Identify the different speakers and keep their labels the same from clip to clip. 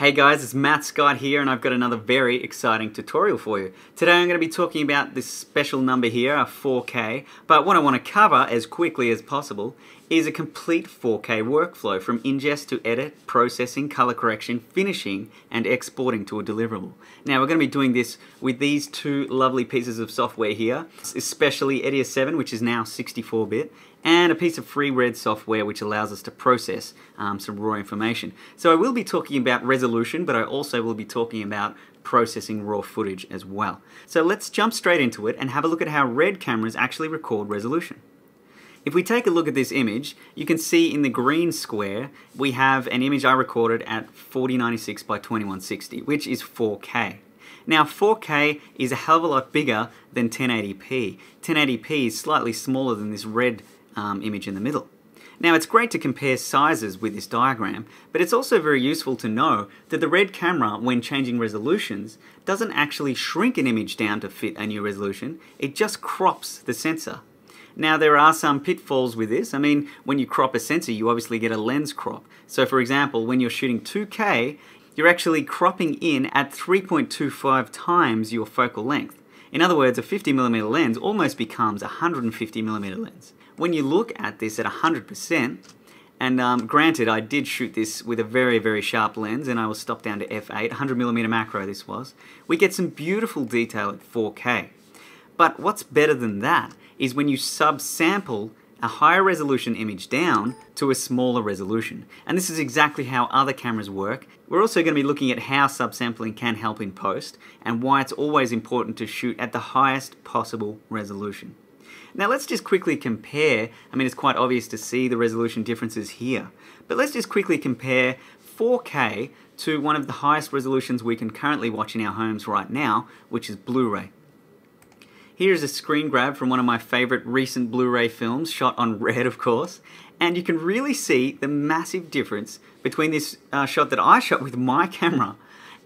Speaker 1: Hey guys, it's Matt Scott here and I've got another very exciting tutorial for you. Today I'm going to be talking about this special number here, a 4K, but what I want to cover as quickly as possible is a complete 4K workflow from ingest to edit, processing, color correction, finishing, and exporting to a deliverable. Now we're going to be doing this with these two lovely pieces of software here, especially EDIUS 7, which is now 64-bit, and a piece of free red software which allows us to process some raw information. So I will be talking about resolution, but I also will be talking about processing raw footage as well. So let's jump straight into it and have a look at how RED cameras actually record resolution. If we take a look at this image, you can see in the green square we have an image I recorded at 4096 by 2160, which is 4K. Now 4K is a hell of a lot bigger than 1080p. 1080p is slightly smaller than this red image in the middle. Now it's great to compare sizes with this diagram, but it's also very useful to know that the RED camera, when changing resolutions, doesn't actually shrink an image down to fit a new resolution, it just crops the sensor. Now there are some pitfalls with this. I mean, when you crop a sensor you obviously get a lens crop. So for example, when you're shooting 2K, you're actually cropping in at 3.25 times your focal length. In other words, a 50mm lens almost becomes a 150mm lens. When you look at this at 100%, and granted I did shoot this with a very sharp lens and I will stop down to f8, 100mm macro this was, we get some beautiful detail at 4K. But what's better than that is when you subsample a higher resolution image down to a smaller resolution. And this is exactly how other cameras work. We're also going to be looking at how subsampling can help in post and why it's always important to shoot at the highest possible resolution. Now let's just quickly compare, I mean it's quite obvious to see the resolution differences here, but let's just quickly compare 4K to one of the highest resolutions we can currently watch in our homes right now, which is Blu-ray. Here's a screen grab from one of my favorite recent Blu-ray films, shot on RED of course, and you can really see the massive difference between this shot that I shot with my camera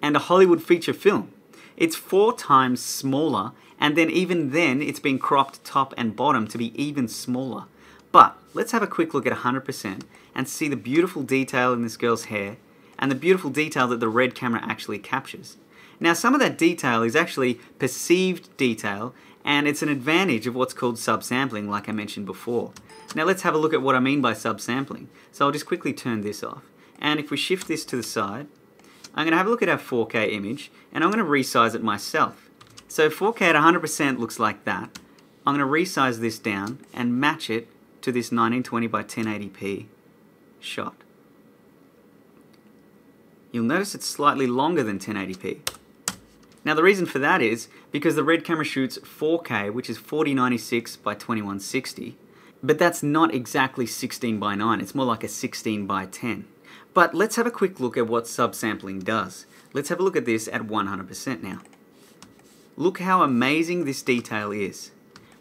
Speaker 1: and a Hollywood feature film. It's 4 times smaller, and then even then it's been cropped top and bottom to be even smaller. But let's have a quick look at 100% and see the beautiful detail in this girl's hair and the beautiful detail that the RED camera actually captures. Now some of that detail is actually perceived detail, and it's an advantage of what's called subsampling, like I mentioned before. Now let's have a look at what I mean by subsampling. So I'll just quickly turn this off, and if we shift this to the side, I'm going to have a look at our 4K image, and I'm going to resize it myself. So 4K at 100% looks like that. I'm going to resize this down and match it to this 1920 by 1080p shot. You'll notice it's slightly longer than 1080p. Now the reason for that is because the RED camera shoots 4K, which is 4096 by 2160, but that's not exactly 16 by 9, it's more like a 16 by 10. But let's have a quick look at what subsampling does. Let's have a look at this at 100% now. Look how amazing this detail is.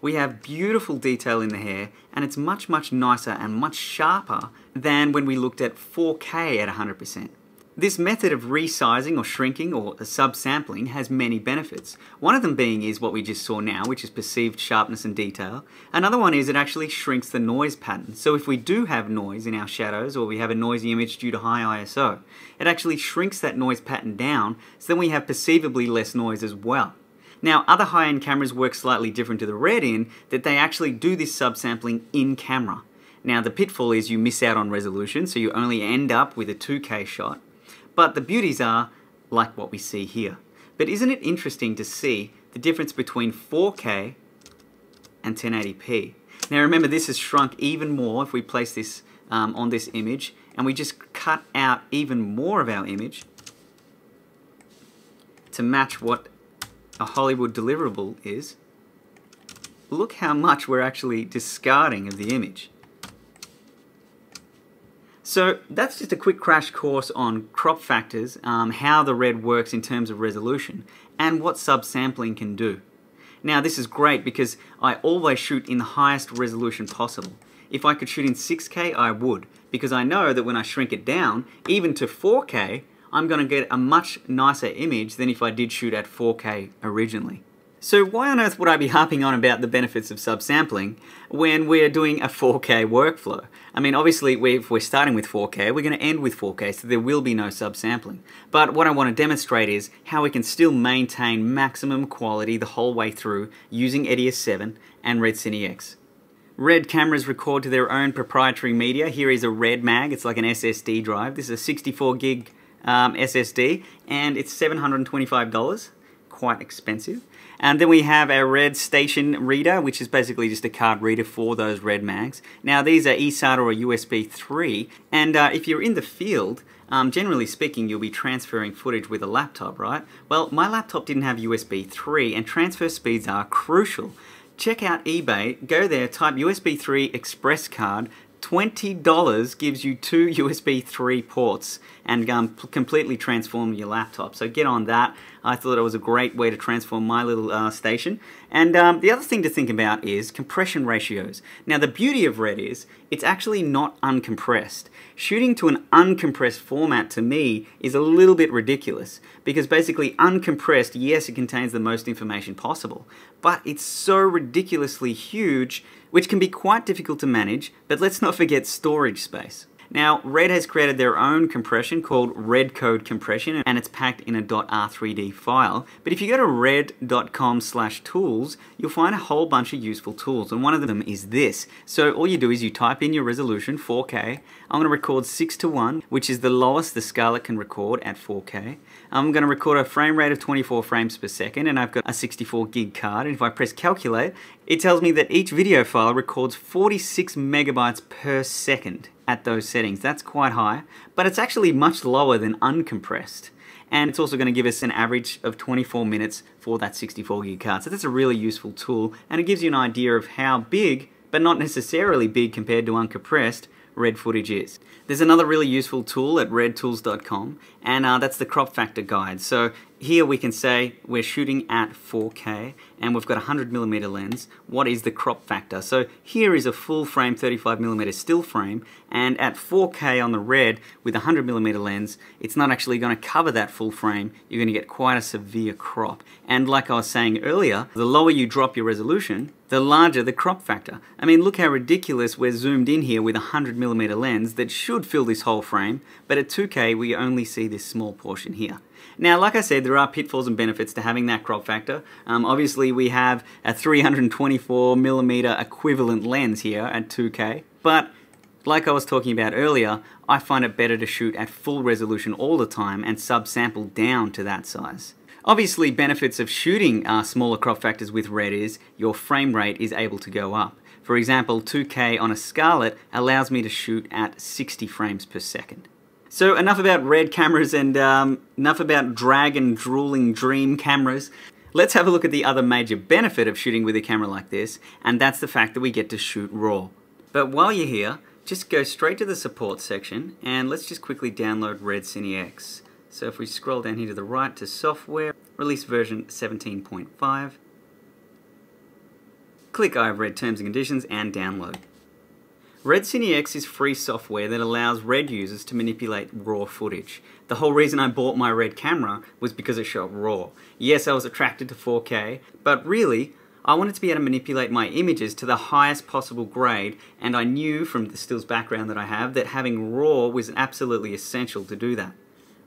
Speaker 1: We have beautiful detail in the hair, and it's much nicer and much sharper than when we looked at 4K at 100%. This method of resizing or shrinking or subsampling has many benefits. One of them being is what we just saw now, which is perceived sharpness and detail. Another one is it actually shrinks the noise pattern. So if we do have noise in our shadows or we have a noisy image due to high ISO, it actually shrinks that noise pattern down, so then we have perceivably less noise as well. Now other high-end cameras work slightly different to the RED in that they actually do this subsampling in camera. Now the pitfall is you miss out on resolution, so you only end up with a 2K shot. But the beauties are like what we see here. But isn't it interesting to see the difference between 4K and 1080p? Now remember, this is shrunk even more if we place this on this image and we just cut out even more of our image to match what a Hollywood deliverable is. Look how much we're actually discarding of the image. So that's just a quick crash course on crop factors, how the RED works in terms of resolution, and what subsampling can do. Now this is great because I always shoot in the highest resolution possible. If I could shoot in 6K, I would, because I know that when I shrink it down, even to 4K, I'm going to get a much nicer image than if I did shoot at 4K originally. So why on earth would I be harping on about the benefits of subsampling when we're doing a 4K workflow? I mean, obviously, if we're starting with 4K, we're going to end with 4K, so there will be no subsampling. But what I want to demonstrate is how we can still maintain maximum quality the whole way through using EDIUS 7 and REDCINE-X. Red cameras record to their own proprietary media. Here is a Red mag, it's like an SSD drive. This is a 64 gig SSD, and it's $725. Quite expensive. And then we have our Red Station reader, which is basically just a card reader for those Red mags. Now these are eSATA or USB 3, and if you're in the field, generally speaking, you'll be transferring footage with a laptop, right? Well, my laptop didn't have USB 3, and transfer speeds are crucial. Check out eBay, go there, type USB 3 express card, $20 gives you 2 USB 3 ports and completely transform your laptop. So get on that. I thought it was a great way to transform my little station. And the other thing to think about is compression ratios. Now the beauty of Red is it's actually not uncompressed. Shooting to an uncompressed format to me is a little bit ridiculous because basically uncompressed, yes, it contains the most information possible, but it's so ridiculously huge, which can be quite difficult to manage, but let's not forget storage space. Now, Red has created their own compression called Red Code Compression, and it's packed in a .r3d file. But if you go to red.com/tools, you'll find a whole bunch of useful tools, and one of them is this. So all you do is you type in your resolution, 4K. I'm going to record 6:1, which is the lowest the Scarlett can record at 4K. I'm going to record a frame rate of 24 frames per second, and I've got a 64 gig card, and if I press calculate, it tells me that each video file records 46 megabytes per second. At those settings. That's quite high, but it's actually much lower than uncompressed. And it's also going to give us an average of 24 minutes for that 64 gig card. So that's a really useful tool, and it gives you an idea of how big, but not necessarily big compared to uncompressed, Red footage is. There's another really useful tool at redtools.com, and that's the crop factor guide. So here we can say we're shooting at 4K and we've got a 100mm lens. What is the crop factor? So here is a full frame 35mm still frame, and at 4K on the Red with a 100mm lens, it's not actually going to cover that full frame. You're going to get quite a severe crop. And like I was saying earlier, the lower you drop your resolution, the larger the crop factor. I mean, look how ridiculous we're zoomed in here with a 100mm lens that should fill this whole frame, but at 2K we only see this small portion here. Now, like I said, there are pitfalls and benefits to having that crop factor. Obviously, we have a 324mm equivalent lens here at 2K, but like I was talking about earlier, I find it better to shoot at full resolution all the time and subsample down to that size. Obviously, benefits of shooting smaller crop factors with Red is your frame rate is able to go up. For example, 2K on a Scarlett allows me to shoot at 60 frames per second. So enough about Red cameras and enough about drag and drooling dream cameras. Let's have a look at the other major benefit of shooting with a camera like this, and that's the fact that we get to shoot RAW. But while you're here, just go straight to the support section and let's just quickly download REDCINE-X. So if we scroll down here to the right to software, release version 17.5, click I have read terms and conditions and download. REDCINE-X is free software that allows Red users to manipulate RAW footage. The whole reason I bought my Red camera was because it shot RAW. Yes, I was attracted to 4K, but really, I wanted to be able to manipulate my images to the highest possible grade, and I knew from the stills background that I have that having RAW was absolutely essential to do that.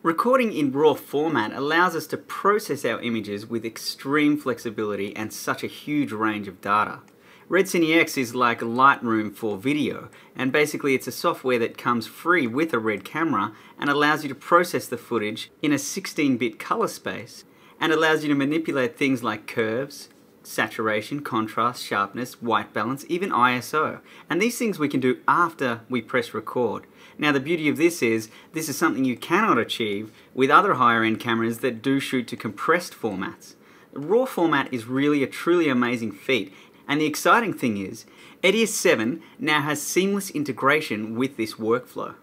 Speaker 1: Recording in RAW format allows us to process our images with extreme flexibility and such a huge range of data. REDCINE-X is like Lightroom for video, and basically it's a software that comes free with a Red camera and allows you to process the footage in a 16-bit color space and allows you to manipulate things like curves, saturation, contrast, sharpness, white balance, even ISO. And these things we can do after we press record. Now the beauty of this is something you cannot achieve with other higher end cameras that do shoot to compressed formats. The RAW format is really a truly amazing feat, and the exciting thing is EDIUS 7 now has seamless integration with this workflow.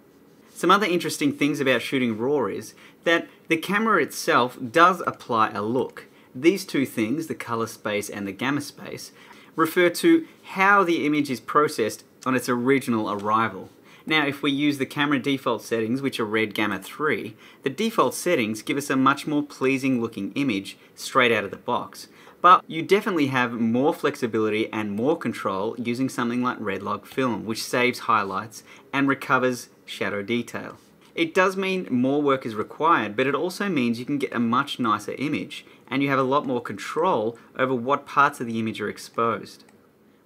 Speaker 1: Some other interesting things about shooting RAW is that the camera itself does apply a look. These two things, the color space and the gamma space, refer to how the image is processed on its original arrival. Now, if we use the camera default settings, which are Red Gamma 3, the default settings give us a much more pleasing looking image straight out of the box. but you definitely have more flexibility and more control using something like red log film, which saves highlights and recovers shadow detail. It does mean more work is required, but it also means you can get a much nicer image, and you have a lot more control over what parts of the image are exposed.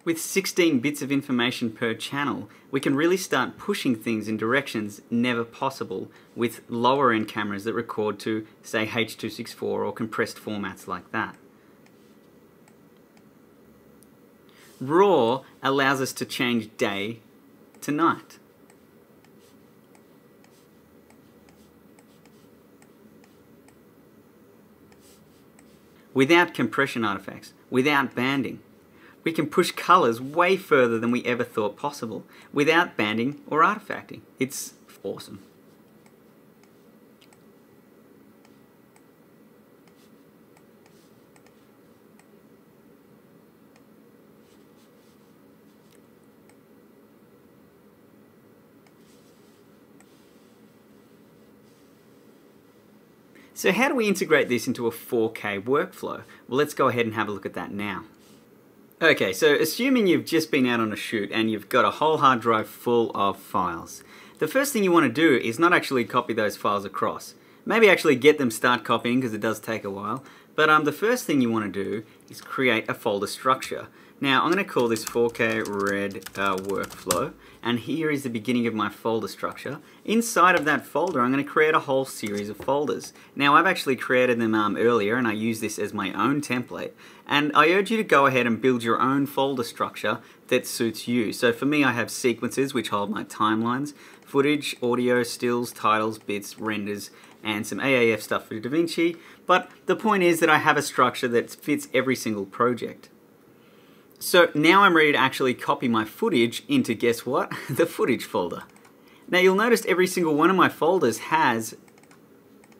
Speaker 1: With 16 bits of information per channel, we can really start pushing things in directions never possible with lower end cameras that record to, say, H.264 or compressed formats like that. RAW allows us to change day to night. Without compression artifacts, without banding. We can push colors way further than we ever thought possible, without banding or artifacting. It's awesome. So how do we integrate this into a 4K workflow? Well, let's go ahead and have a look at that now. Okay, so assuming you've just been out on a shoot and you've got a whole hard drive full of files, the first thing you want to do is not actually copy those files across. Maybe actually get them start copying, because it does take a while, but the first thing you want to do is create a folder structure. Now I'm going to call this 4K Red Workflow, and here is the beginning of my folder structure. Inside of that folder I'm going to create a whole series of folders. Now I've actually created them earlier, and I use this as my own template, and I urge you to go ahead and build your own folder structure that suits you. So for me, I have sequences which hold my timelines, footage, audio, stills, titles, bits, renders, and some AAF stuff for DaVinci, but the point is that I have a structure that fits every single project. So now I'm ready to actually copy my footage into, guess what? The footage folder. Now you'll notice every single one of my folders has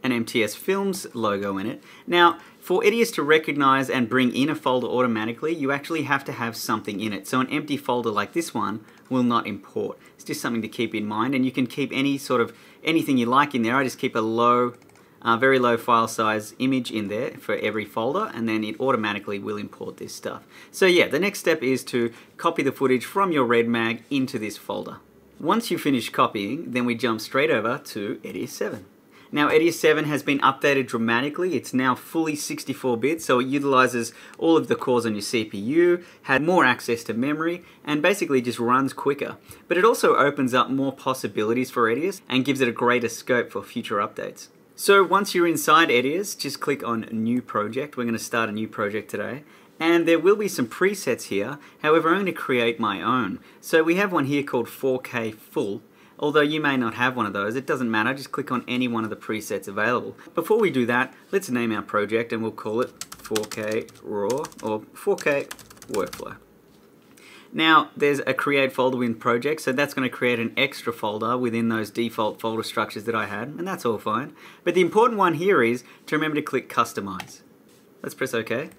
Speaker 1: an MTS Films logo in it. Now, for EDIUS to recognize and bring in a folder automatically, you actually have to have something in it. So an empty folder like this one will not import. It's just something to keep in mind, and you can keep anything you like in there. I just keep a very low file size image in there for every folder, and then it automatically will import this stuff. So yeah, the next step is to copy the footage from your Red Mag into this folder. Once you finish copying, then we jump straight over to EDIUS 7. Now EDIUS 7 has been updated dramatically. It's now fully 64-bit, so it utilizes all of the cores on your CPU, had more access to memory, and basically just runs quicker. But it also opens up more possibilities for EDIUS and gives it a greater scope for future updates. So once you're inside EDIUS, just click on New Project. We're going to start a new project today. And there will be some presets here. However, I'm going to create my own. So we have one here called 4K Full. Although you may not have one of those, it doesn't matter. Just click on any one of the presets available. Before we do that, let's name our project, and we'll call it 4K Raw or 4K Workflow. Now, there's a create folder within project, so that's going to create an extra folder within those default folder structures that I had, and that's all fine. But the important one here is to remember to click Customize. Let's press OK.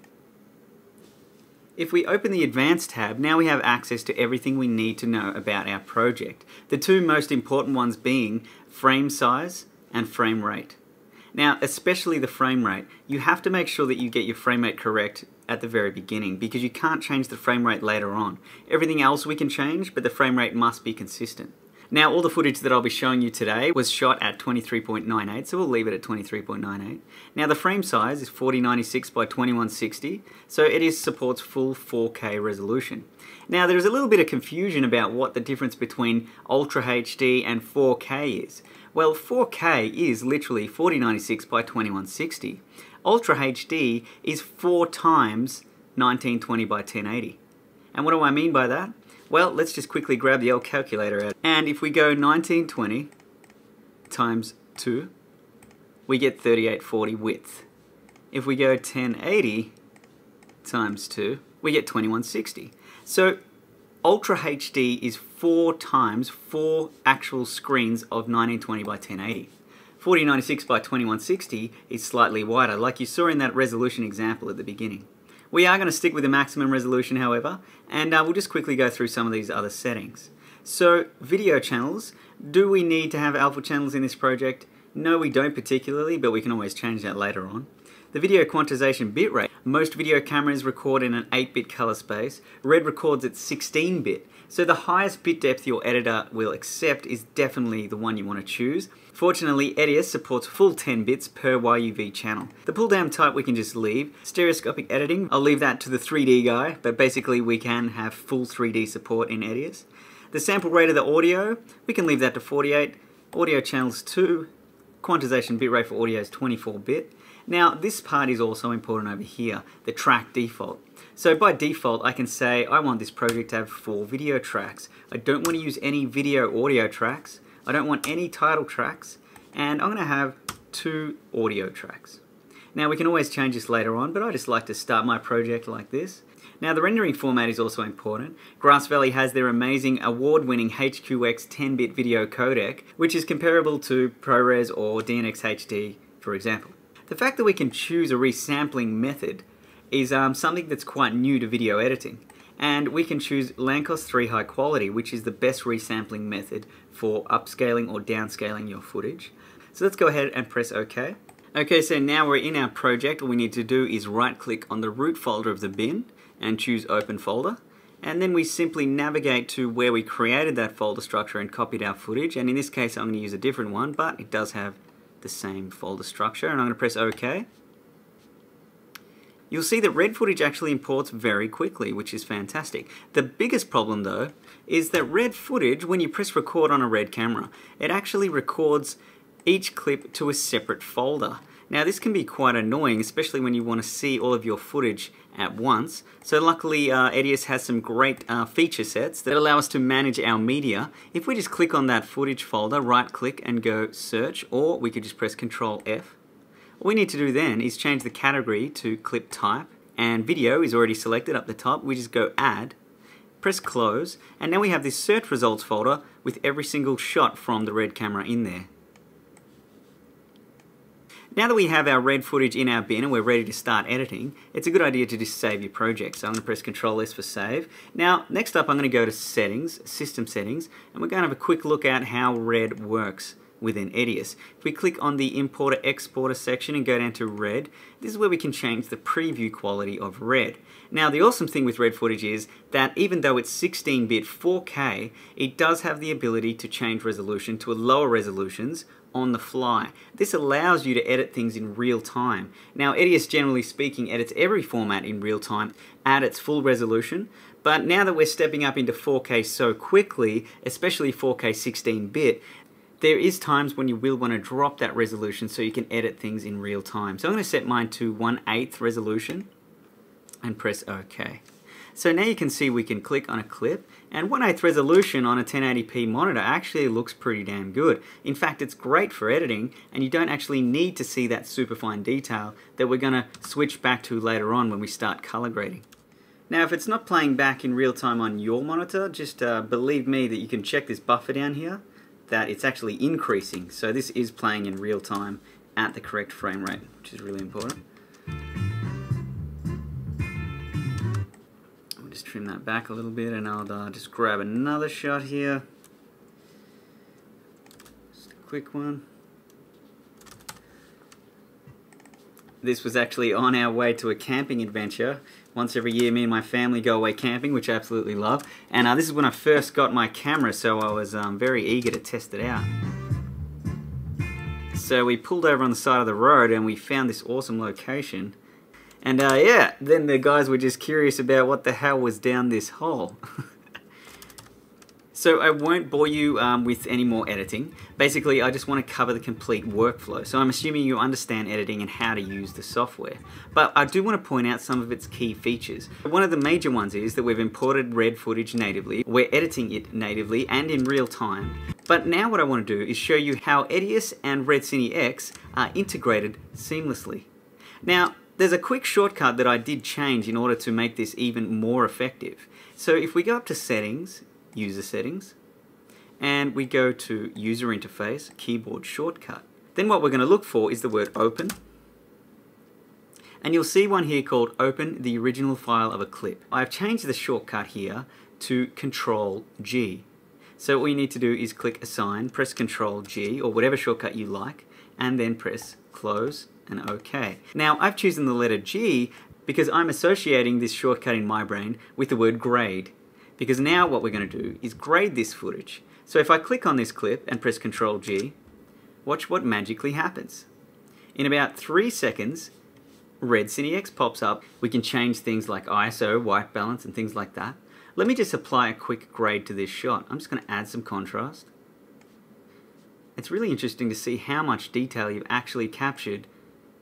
Speaker 1: If we open the Advanced tab, now we have access to everything we need to know about our project. The two most important ones being frame size and frame rate. Now, especially the frame rate, you have to make sure that you get your frame rate correct at the very beginning, because you can't change the frame rate later on. Everything else we can change, but the frame rate must be consistent. Now, all the footage that I'll be showing you today was shot at 23.98, so we'll leave it at 23.98. Now, the frame size is 4096 by 2160, so it supports full 4K resolution. Now, there's a little bit of confusion about what the difference between Ultra HD and 4K is. Well, 4K is literally 4096 by 2160. Ultra HD is 4 times 1920 by 1080. And what do I mean by that? Well, let's just quickly grab the old calculator out. And if we go 1920 times 2, we get 3840 width. If we go 1080 times 2, we get 2160. So Ultra HD is 4 times 4 actual screens of 1920 by 1080. 4096 by 2160 is slightly wider, like you saw in that resolution example at the beginning. We are going to stick with the maximum resolution, however, and we'll just quickly go through some of these other settings. So, video channels. Do we need to have alpha channels in this project? No, we don't particularly, but we can always change that later on. The video quantization bitrate. Most video cameras record in an 8-bit color space. Red records at 16-bit. So the highest bit depth your editor will accept is definitely the one you want to choose. Fortunately, EDIUS supports full 10 bits per YUV channel. The pull down type we can just leave. Stereoscopic editing, I'll leave that to the 3D guy, but basically we can have full 3D support in EDIUS. The sample rate of the audio, we can leave that to 48. Audio channels 2. Quantization bitrate for audio is 24-bit. Now this part is also important over here, the track default. So by default I can say I want this project to have 4 video tracks. I don't want to use any video audio tracks. I don't want any title tracks. And I'm going to have 2 audio tracks. Now we can always change this later on, but I just like to start my project like this. Now the rendering format is also important. Grass Valley has their amazing award-winning HQX 10-bit video codec, which is comparable to ProRes or DNx HD, for example. The fact that we can choose a resampling method is something that's quite new to video editing. And we can choose Lancos 3 High Quality, which is the best resampling method for upscaling or downscaling your footage. So let's go ahead and press OK. Okay, so now we're in our project. All we need to do is right-click on the root folder of the bin and choose Open Folder. And then we simply navigate to where we created that folder structure and copied our footage. And in this case, I'm going to use a different one, but it does have the same folder structure. And I'm going to press OK. You'll see that red footage actually imports very quickly, which is fantastic. The biggest problem though is that red footage, when you press record on a red camera, it actually records each clip to a separate folder. Now this can be quite annoying, especially when you want to see all of your footage at once. So luckily EDIUS has some great feature sets that allow us to manage our media. If we just click on that footage folder, right click and go search, or we could just press Ctrl F. What we need to do then is change the category to clip type, and video is already selected up the top. We just go add, press close, and now we have this search results folder with every single shot from the red camera in there. Now that we have our red footage in our bin and we're ready to start editing, it's a good idea to just save your project. So I'm going to press Ctrl S for save. Now next up I'm going to go to settings, system settings, and we're going to have a quick look at how red works within EDIUS. If we click on the importer exporter section and go down to red, this is where we can change the preview quality of red. Now the awesome thing with red footage is that even though it's 16-bit 4K, it does have the ability to change resolution to lower resolutions on the fly. This allows you to edit things in real time. Now EDIUS, generally speaking, edits every format in real time at its full resolution, but now that we're stepping up into 4K so quickly, especially 4K 16-bit, there is times when you will want to drop that resolution so you can edit things in real time. So I'm going to set mine to 1/8 resolution and press OK. So now you can see we can click on a clip, and 1/8 resolution on a 1080p monitor actually looks pretty damn good. In fact, it's great for editing, and you don't actually need to see that super fine detail that we're going to switch back to later on when we start color grading. Now if it's not playing back in real time on your monitor, just believe me that you can check this buffer down here, that it's actually increasing. So this is playing in real time at the correct frame rate, which is really important. I'll just trim that back a little bit and I'll just grab another shot here. Just a quick one. This was actually on our way to a camping adventure. Once every year, me and my family go away camping, which I absolutely love. And this is when I first got my camera, so I was very eager to test it out. So we pulled over on the side of the road and we found this awesome location. And yeah, then the guys were just curious about what the hell was down this hole. So I won't bore you with any more editing. Basically, I just want to cover the complete workflow. So I'm assuming you understand editing and how to use the software. But I do want to point out some of its key features. One of the major ones is that we've imported red footage natively. We're editing it natively and in real time. But now what I want to do is show you how EDIUS and REDCINE-X are integrated seamlessly. Now, there's a quick shortcut that I did change in order to make this even more effective. So if we go up to Settings, User Settings, and we go to User Interface, Keyboard Shortcut. Then what we're going to look for is the word Open. And you'll see one here called Open the Original File of a Clip. I've changed the shortcut here to Control G. So what you need to do is click Assign, press Control G, or whatever shortcut you like, and then press Close and OK. Now I've chosen the letter G because I'm associating this shortcut in my brain with the word grade. Because now what we're going to do is grade this footage. So if I click on this clip and press Ctrl G, watch what magically happens. In about 3 seconds, REDCINE-X pops up. We can change things like ISO, white balance, and things like that. Let me just apply a quick grade to this shot. I'm just going to add some contrast. It's really interesting to see how much detail you've actually captured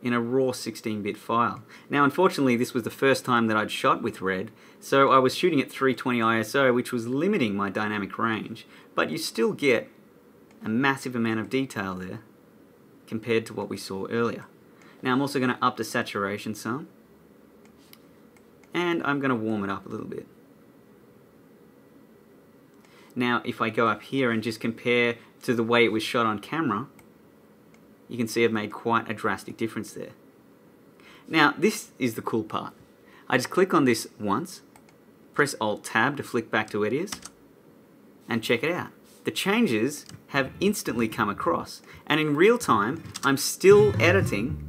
Speaker 1: in a raw 16-bit file. Now, unfortunately, this was the first time that I'd shot with Red, so I was shooting at 320 ISO, which was limiting my dynamic range, but you still get a massive amount of detail there compared to what we saw earlier. Now, I'm also going to up the saturation some, and I'm going to warm it up a little bit. Now, if I go up here and just compare to the way it was shot on camera, you can see I've made quite a drastic difference there. Now, this is the cool part. I just click on this once, press Alt-Tab to flick back to EDIUS, and check it out. The changes have instantly come across, and in real time, I'm still editing,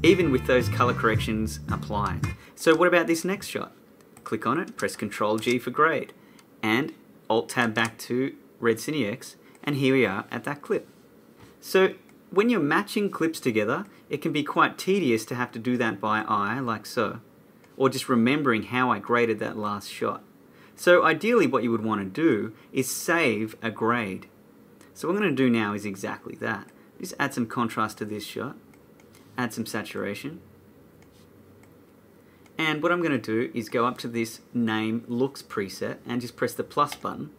Speaker 1: even with those color corrections applied. So what about this next shot? Click on it, press Ctrl G for grade, and Alt-Tab back to REDCINE-X, and here we are at that clip. So when you're matching clips together, it can be quite tedious to have to do that by eye, like so, or just remembering how I graded that last shot. So ideally what you would want to do is save a grade. So what I'm going to do now is exactly that. Just add some contrast to this shot, add some saturation, and what I'm going to do is go up to this name looks preset and just press the plus button,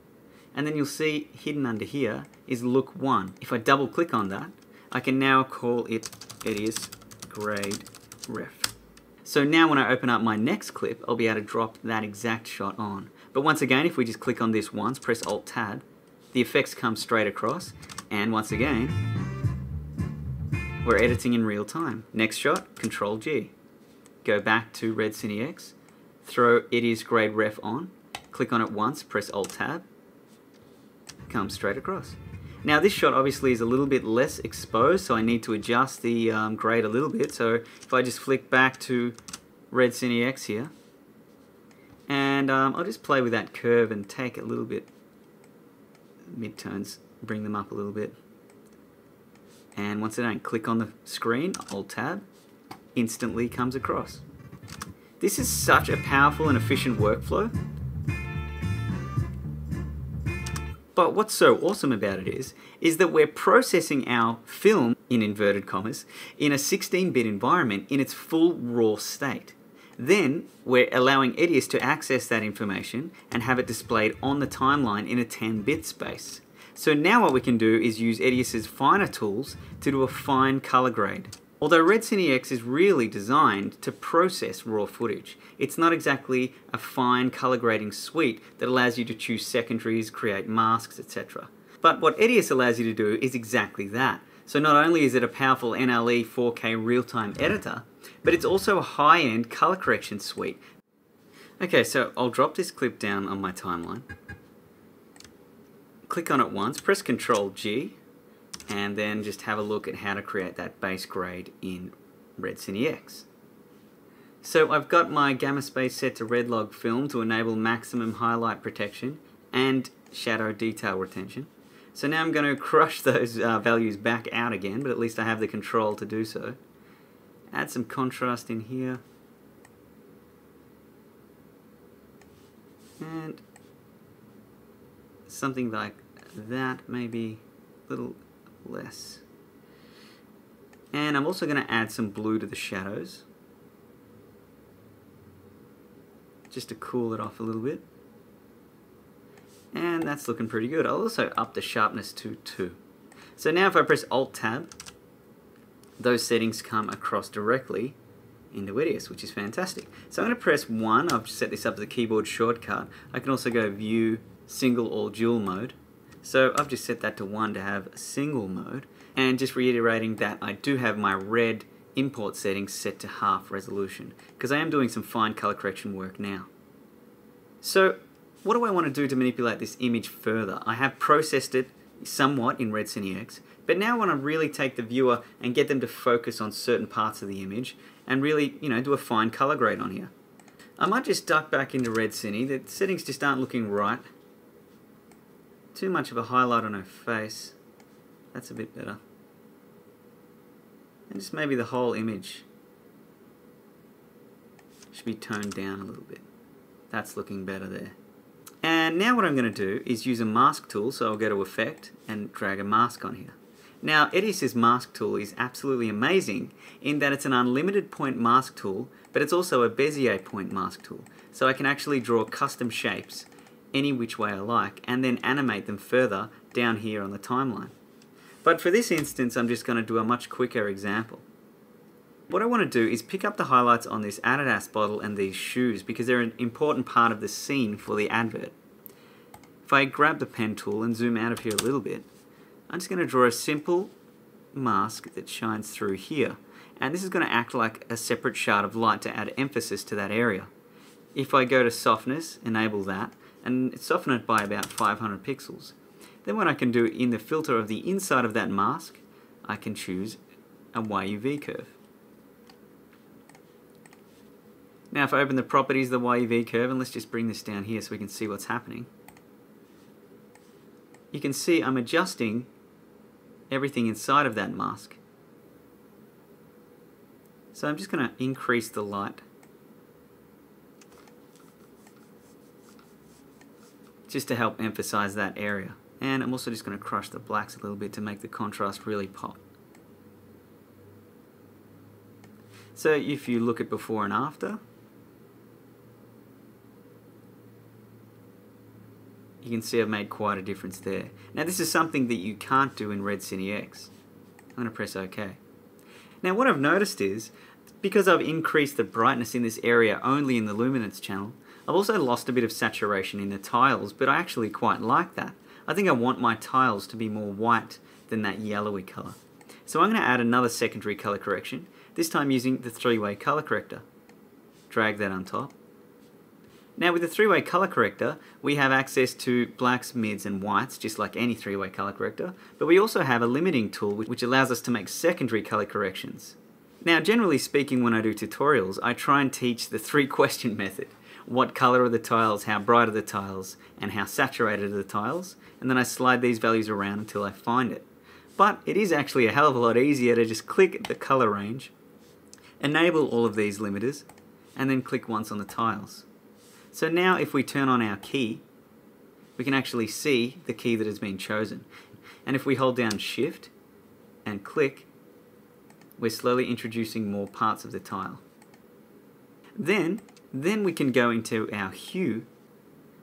Speaker 1: and then you'll see hidden under here is look 1. If I double click on that, I can now call it EDIUS grade ref. So now when I open up my next clip, I'll be able to drop that exact shot on. But once again, if we just click on this once, press Alt-Tab, the effects come straight across, and once again, we're editing in real time. Next shot, Ctrl G. Go back to REDCINE-X, throw EDIUS grade ref on, click on it once, press Alt-Tab, comes straight across. Now this shot obviously is a little bit less exposed, so I need to adjust the grade a little bit. So if I just flick back to REDCINE-X here, and I'll just play with that curve and take a little bit midtones, bring them up a little bit. And once again, click on the screen, Alt-Tab, instantly comes across. This is such a powerful and efficient workflow. But what's so awesome about it is that we're processing our film, in inverted commas, in a 16-bit environment in its full raw state. Then we're allowing EDIUS to access that information and have it displayed on the timeline in a 10-bit space. So now what we can do is use EDIUS's finer tools to do a fine color grade. Although REDCINE-X is really designed to process raw footage, it's not exactly a fine color grading suite that allows you to choose secondaries, create masks, etc. But what EDIUS allows you to do is exactly that. So not only is it a powerful NLE 4K real-time editor, but it's also a high-end color correction suite. Okay, so I'll drop this clip down on my timeline, click on it once, press Ctrl G, and then just have a look at how to create that base grade in REDCINE-X. So I've got my gamma space set to red log film to enable maximum highlight protection and shadow detail retention. So now I'm going to crush those values back out again, but at least I have the control to do so. Add some contrast in here. And something like that, maybe a little less. And I'm also going to add some blue to the shadows, just to cool it off a little bit. And that's looking pretty good. I'll also up the sharpness to 2. So now if I press Alt-Tab, those settings come across directly into EDIUS, which is fantastic. So I'm going to press 1. I've set this up as a keyboard shortcut. I can also go View, Single or Dual mode. So I've just set that to 1 to have a single mode. And just reiterating that I do have my red import settings set to half resolution, because I am doing some fine color correction work now. So what do I want to do to manipulate this image further? I have processed it somewhat in REDCINE-X, but now I want to really take the viewer and get them to focus on certain parts of the image and really, do a fine color grade on here. I might just duck back into REDCINE. The settings just aren't looking right. Too much of a highlight on her face. That's a bit better. And just maybe the whole image should be toned down a little bit. That's looking better there. And now what I'm going to do is use a mask tool, so I'll go to Effect and drag a mask on here. Now EDIUS's mask tool is absolutely amazing in that it's an unlimited point mask tool, but it's also a Bezier point mask tool. So I can actually draw custom shapes any which way I like and then animate them further down here on the timeline. But for this instance I'm just going to do a much quicker example. What I want to do is pick up the highlights on this Adidas bottle and these shoes because they're an important part of the scene for the advert. If I grab the pen tool and zoom out of here a little bit, I'm just going to draw a simple mask that shines through here. And this is going to act like a separate shard of light to add emphasis to that area. If I go to softness, enable that, and soften it by about 500 pixels, then what I can do in the filter of the inside of that mask, I can choose a YUV curve. Now if I open the properties of the YUV curve, and let's just bring this down here so we can see what's happening, you can see I'm adjusting everything inside of that mask. So I'm just going to increase the light just to help emphasize that area. And I'm also just going to crush the blacks a little bit to make the contrast really pop. So if you look at before and after, you can see I've made quite a difference there. Now this is something that you can't do in REDCINE-X. I'm going to press OK. Now what I've noticed is, because I've increased the brightness in this area only in the luminance channel, I've also lost a bit of saturation in the tiles, but I actually quite like that. I think I want my tiles to be more white than that yellowy colour. So I'm going to add another secondary colour correction, this time using the three-way colour corrector. Drag that on top. Now with the three-way colour corrector, we have access to blacks, mids and whites, just like any three-way colour corrector, but we also have a limiting tool which allows us to make secondary colour corrections. Now generally speaking, when I do tutorials, I try and teach the three-question method. What colour are the tiles, how bright are the tiles, and how saturated are the tiles, and then I slide these values around until I find it. But it is actually a hell of a lot easier to just click the colour range, enable all of these limiters, and then click once on the tiles. So now if we turn on our key, we can actually see the key that has been chosen. And if we hold down Shift and click, we're slowly introducing more parts of the tile. Then we can go into our hue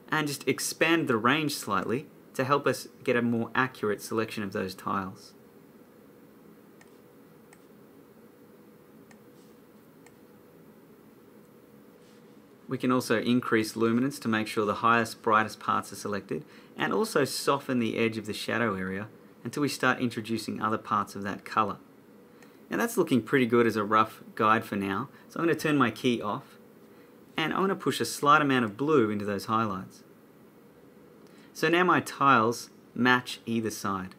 Speaker 1: and just expand the range slightly to help us get a more accurate selection of those tiles. We can also increase luminance to make sure the highest, brightest parts are selected, and also soften the edge of the shadow area until we start introducing other parts of that colour. Now that's looking pretty good as a rough guide for now, so I'm going to turn my key off, and I'm going to push a slight amount of blue into those highlights. So now my tiles match either side,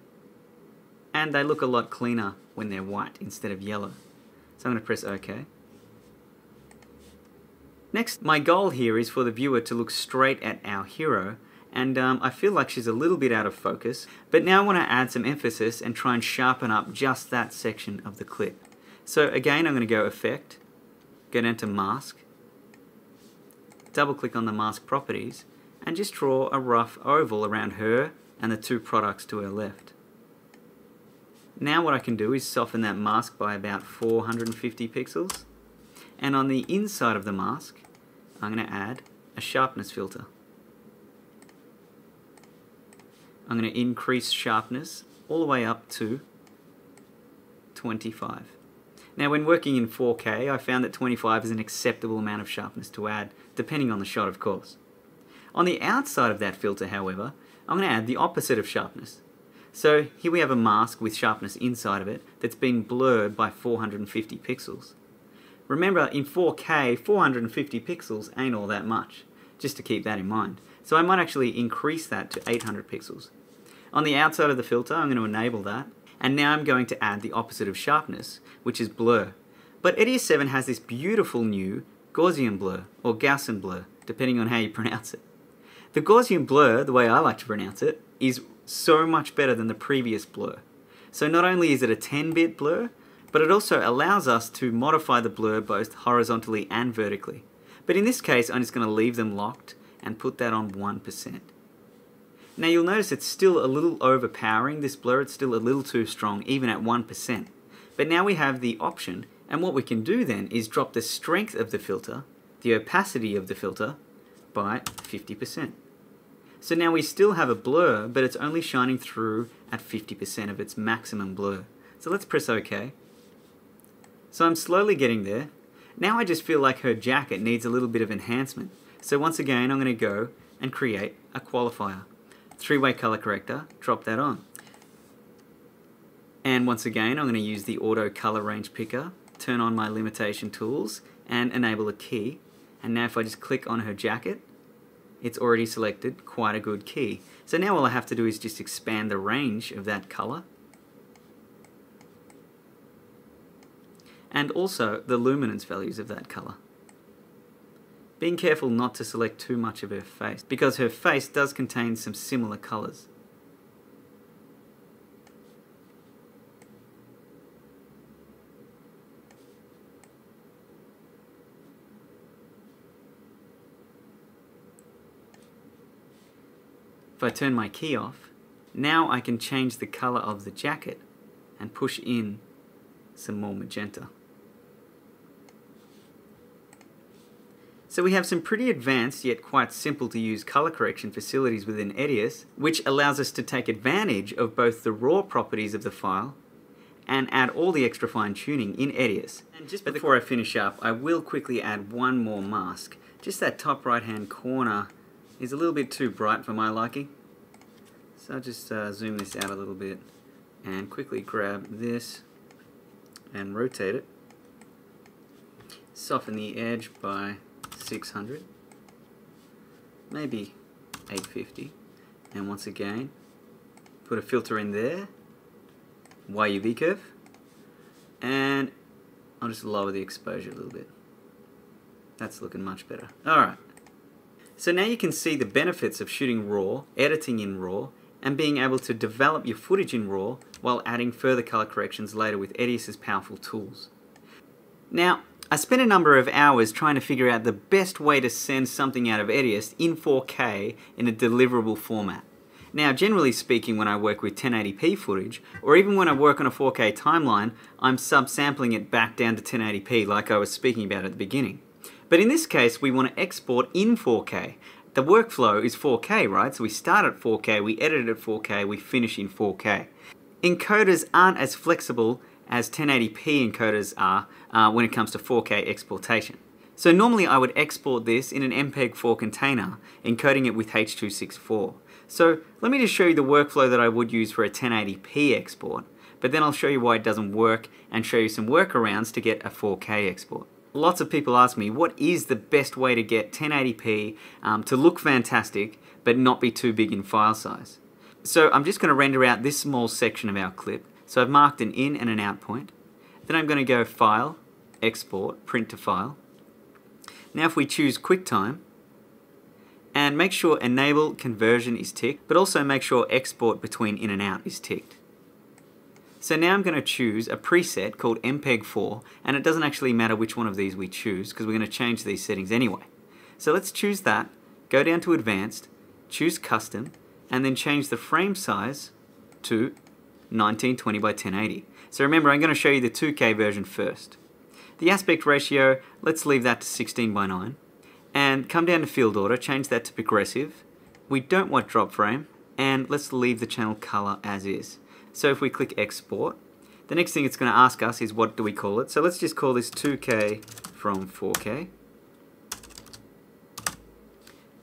Speaker 1: and they look a lot cleaner when they're white instead of yellow. So I'm going to press OK. Next, my goal here is for the viewer to look straight at our hero, and I feel like she's a little bit out of focus, but now I want to add some emphasis and try and sharpen up just that section of the clip. So again, I'm going to go Effect, go down to Mask, double click on the mask properties, and just draw a rough oval around her and the two products to her left. Now what I can do is soften that mask by about 450 pixels. And on the inside of the mask, I'm going to add a sharpness filter. I'm going to increase sharpness all the way up to 25. Now when working in 4K, I found that 25 is an acceptable amount of sharpness to add, depending on the shot of course. On the outside of that filter, however, I'm going to add the opposite of sharpness. So here we have a mask with sharpness inside of it that's been blurred by 450 pixels. Remember, in 4K, 450 pixels ain't all that much, just to keep that in mind. So I might actually increase that to 800 pixels. On the outside of the filter, I'm going to enable that. And now I'm going to add the opposite of sharpness, which is blur. But EDIUS 7 has this beautiful new Gaussian blur, or Gaussian blur, depending on how you pronounce it. The Gaussian blur, the way I like to pronounce it, is so much better than the previous blur. So not only is it a 10-bit blur, but it also allows us to modify the blur both horizontally and vertically. But in this case, I'm just going to leave them locked and put that on 1%. Now you'll notice it's still a little overpowering, this blur. It's still a little too strong, even at 1%. But now we have the option, and what we can do then is drop the strength of the filter, the opacity of the filter, by 50%. So now we still have a blur, but it's only shining through at 50% of its maximum blur. So let's press OK. So I'm slowly getting there. Now I just feel like her jacket needs a little bit of enhancement. So once again, I'm going to go and create a qualifier. Three-way color corrector, drop that on. And once again, I'm going to use the auto color range picker, turn on my limitation tools, and enable a key. And now if I just click on her jacket, it's already selected quite a good key. So now all I have to do is just expand the range of that color. And also the luminance values of that color. Being careful not to select too much of her face, because her face does contain some similar colors. If I turn my key off, now I can change the color of the jacket and push in some more magenta. So we have some pretty advanced yet quite simple to use color correction facilities within EDIUS, which allows us to take advantage of both the raw properties of the file and add all the extra fine tuning in EDIUS. And just before I finish up, I will quickly add one more mask. Just that top right hand corner is a little bit too bright for my liking. So I'll just zoom this out a little bit and quickly grab this and rotate it. Soften the edge by 600, maybe 850, and once again put a filter in there, YUV curve, and I'll just lower the exposure a little bit. That's looking much better. Alright, so now you can see the benefits of shooting RAW, editing in RAW, and being able to develop your footage in RAW while adding further color corrections later with EDIUS's powerful tools. Now, I spent a number of hours trying to figure out the best way to send something out of EDIUS in 4K in a deliverable format. Now, generally speaking, when I work with 1080p footage, or even when I work on a 4K timeline, I'm subsampling it back down to 1080p like I was speaking about at the beginning. But in this case, we want to export in 4K. The workflow is 4K, right? So we start at 4K, we edit at 4K, we finish in 4K. Encoders aren't as flexible as 1080p encoders are when it comes to 4K exportation. So normally I would export this in an MPEG-4 container, encoding it with H.264. So let me just show you the workflow that I would use for a 1080p export, but then I'll show you why it doesn't work and show you some workarounds to get a 4K export. Lots of people ask me, what is the best way to get 1080p to look fantastic but not be too big in file size? So I'm just going to render out this small section of our clip. So I've marked an in and an out point. Then I'm going to go File, Export, Print to File. Now if we choose QuickTime, and make sure Enable Conversion is ticked, but also make sure Export Between In and Out is ticked. So now I'm going to choose a preset called MPEG-4, and it doesn't actually matter which one of these we choose, because we're going to change these settings anyway. So let's choose that, go down to Advanced, choose Custom, and then change the frame size to 1920 by 1080. So remember, I'm going to show you the 2K version first. The aspect ratio, let's leave that to 16 by 9. And come down to field order, change that to progressive. We don't want drop frame, and let's leave the channel color as is. So if we click export, the next thing it's going to ask us is what do we call it. So let's just call this 2K from 4K.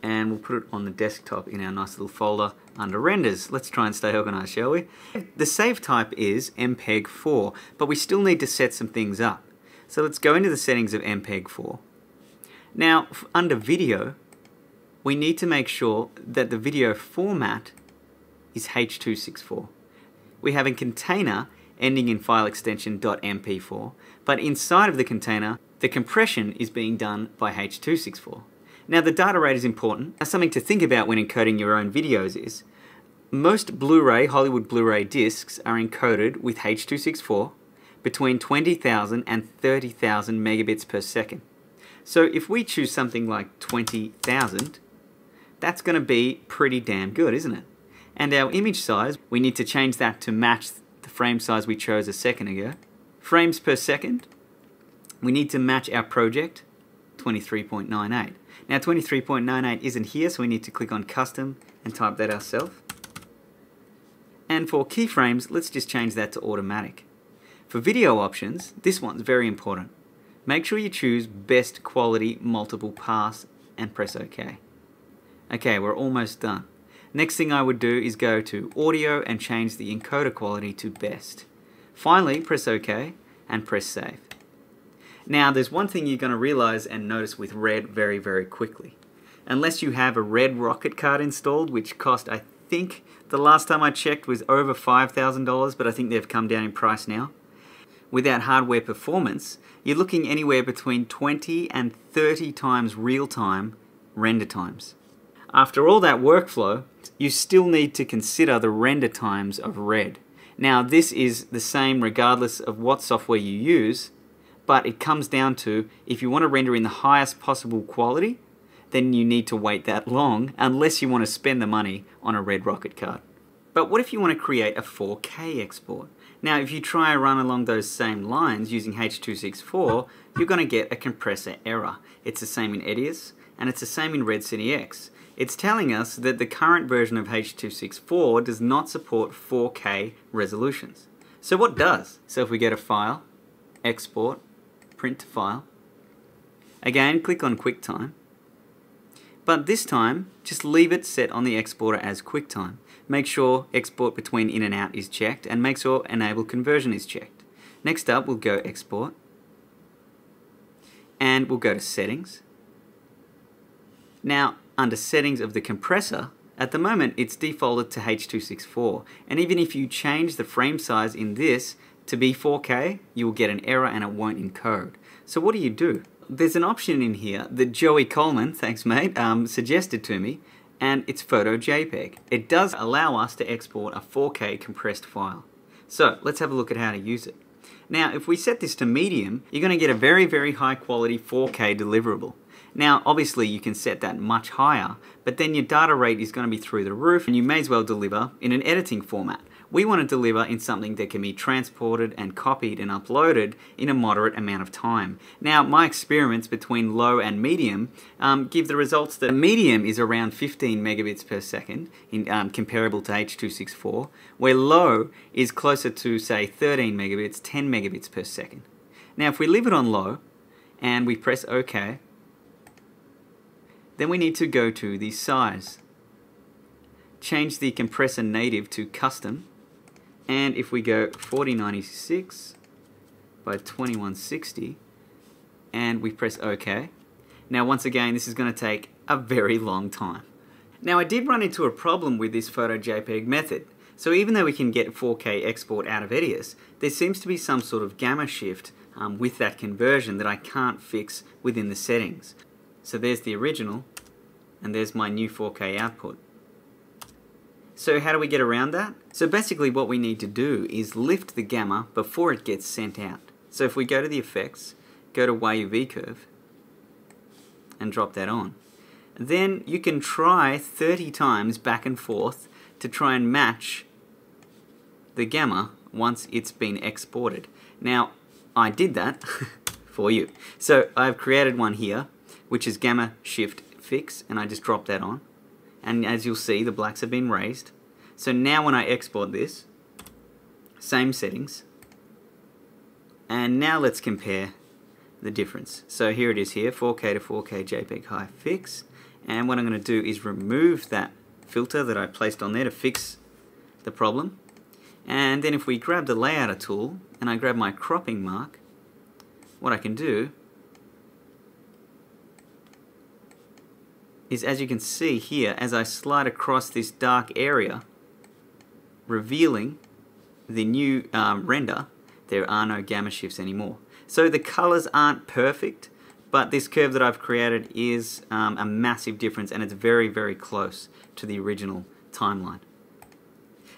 Speaker 1: And we'll put it on the desktop in our nice little folder under renders. Let's try and stay organized, shall we? The save type is MPEG-4, but we still need to set some things up. So let's go into the settings of MPEG-4. Now, under video, we need to make sure that the video format is H.264. We have a container ending in file extension .mp4, but inside of the container, the compression is being done by H.264. Now the data rate is important. Now, something to think about when encoding your own videos is, most Blu-ray, Hollywood Blu-ray discs are encoded with H.264 between 20,000 and 30,000 megabits per second. So if we choose something like 20,000, that's going to be pretty damn good, isn't it? And our image size, we need to change that to match the frame size we chose a second ago. Frames per second, we need to match our project, 23.98. Now 23.98 isn't here, so we need to click on Custom and type that ourselves. And for keyframes, let's just change that to automatic. For video options, this one's very important. Make sure you choose best quality multiple pass and press OK. Okay, we're almost done. Next thing I would do is go to audio and change the encoder quality to best. Finally, press OK and press save. Now there's one thing you're going to realize and notice with Red very quickly. Unless you have a Red Rocket card installed, which cost, I think the last time I checked was over $5,000, but I think they've come down in price now. Without hardware performance, you're looking anywhere between 20 and 30 times real-time render times. After all that workflow, you still need to consider the render times of Red. Now this is the same regardless of what software you use, but it comes down to, if you want to render in the highest possible quality, then you need to wait that long unless you want to spend the money on a Red Rocket card. But what if you want to create a 4K export? Now if you try and run along those same lines using H.264, you're going to get a compressor error. It's the same in EDIUS and it's the same in REDCINE-X. It's telling us that the current version of H.264 does not support 4K resolutions. So what does? So if we go to File, Export, Print to File, again click on QuickTime, but this time just leave it set on the exporter as QuickTime. Make sure export between in and out is checked and make sure enable conversion is checked. Next up we'll go export and we'll go to settings. Now under settings of the compressor, at the moment it's defaulted to H.264, and even if you change the frame size in this to be 4K, you will get an error and it won't encode. So what do? There's an option in here that Joey Coleman, thanks mate, suggested to me, and it's Photo JPEG. It does allow us to export a 4K compressed file. So let's have a look at how to use it. Now if we set this to medium, you're going to get a very high quality 4K deliverable. Now obviously you can set that much higher, but then your data rate is going to be through the roof and you may as well deliver in an editing format. We want to deliver in something that can be transported and copied and uploaded in a moderate amount of time. Now my experiments between low and medium give the results that medium is around 15 megabits per second, comparable to H.264, where low is closer to say 13 megabits, 10 megabits per second. Now if we leave it on low and we press OK, then we need to go to the size. Change the compressor native to custom, and if we go 4096 by 2160 and we press OK, now once again this is going to take a very long time. Now I did run into a problem with this Photo JPEG method. So even though we can get 4K export out of EDIUS, there seems to be some sort of gamma shift with that conversion that I can't fix within the settings. So there's the original and there's my new 4K output. So how do we get around that? So basically what we need to do is lift the gamma before it gets sent out. So if we go to the effects, go to Wave V-Curve and drop that on. Then you can try 30 times back and forth to try and match the gamma once it's been exported. Now I did that for you. So I've created one here which is gamma shift fix, and I just drop that on. And as you'll see, the blacks have been raised. So now when I export this, same settings, and now let's compare the difference. So here it is here, 4K to 4K JPEG high fix, and what I'm going to do is remove that filter that I placed on there to fix the problem. And then if we grab the layouter tool and I grab my cropping mark, what I can do is, as you can see here, as I slide across this dark area, revealing the new render, there are no gamma shifts anymore. So the colors aren't perfect, but this curve that I've created is a massive difference, and it's very, very close to the original timeline.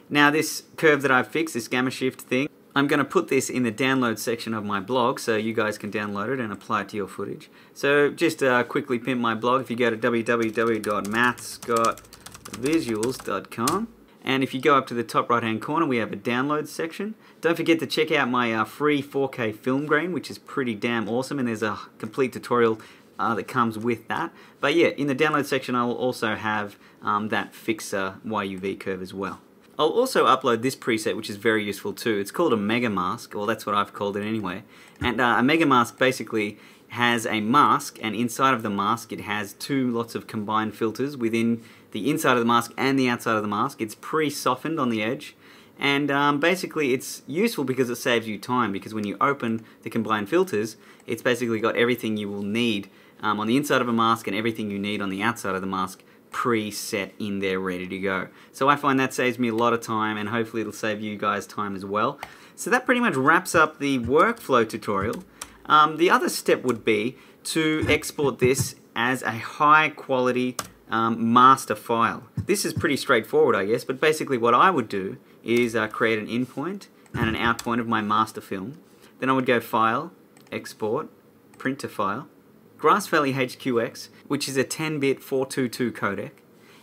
Speaker 1: Now this curve that I've fixed, this gamma shift thing, I'm going to put this in the download section of my blog so you guys can download it and apply it to your footage. So just quickly pimp my blog. If you go to www.mathscotvisuals.com, and if you go up to the top right hand corner, we have a download section. Don't forget to check out my free 4K film grain, which is pretty damn awesome, and there's a complete tutorial that comes with that. But yeah, in the download section I will also have that fixer YUV curve as well. I'll also upload this preset, which is very useful too. It's called a mega mask, or that's what I've called it anyway. And a mega mask basically has a mask, and inside of the mask it has two lots of combined filters within the inside of the mask and the outside of the mask. It's pre-softened on the edge, and basically it's useful because it saves you time, because when you open the combined filters, it's basically got everything you will need on the inside of a mask and everything you need on the outside of the mask pre-set in there, ready to go. So I find that saves me a lot of time, and hopefully it'll save you guys time as well. So that pretty much wraps up the workflow tutorial. The other step would be to export this as a high quality master file. This is pretty straightforward, I guess, but basically what I would do is create an in point and an out point of my master film. Then I would go File, Export, Print to File, Grass Valley HQX, which is a 10-bit 422 codec,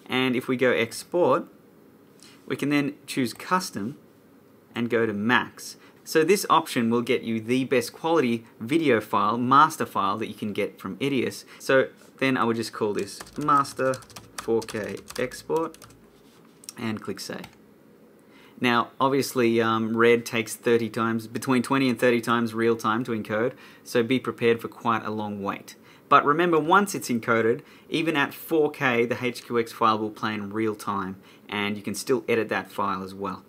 Speaker 1: and if we go Export, we can then choose Custom and go to Max. So this option will get you the best quality video file, master file, that you can get from EDIUS. So then I would just call this Master 4K Export and click Save. Now obviously Red takes 30 times, between 20 and 30 times real time to encode, so be prepared for quite a long wait. But remember, once it's encoded, even at 4K, the HQX file will play in real time, and you can still edit that file as well.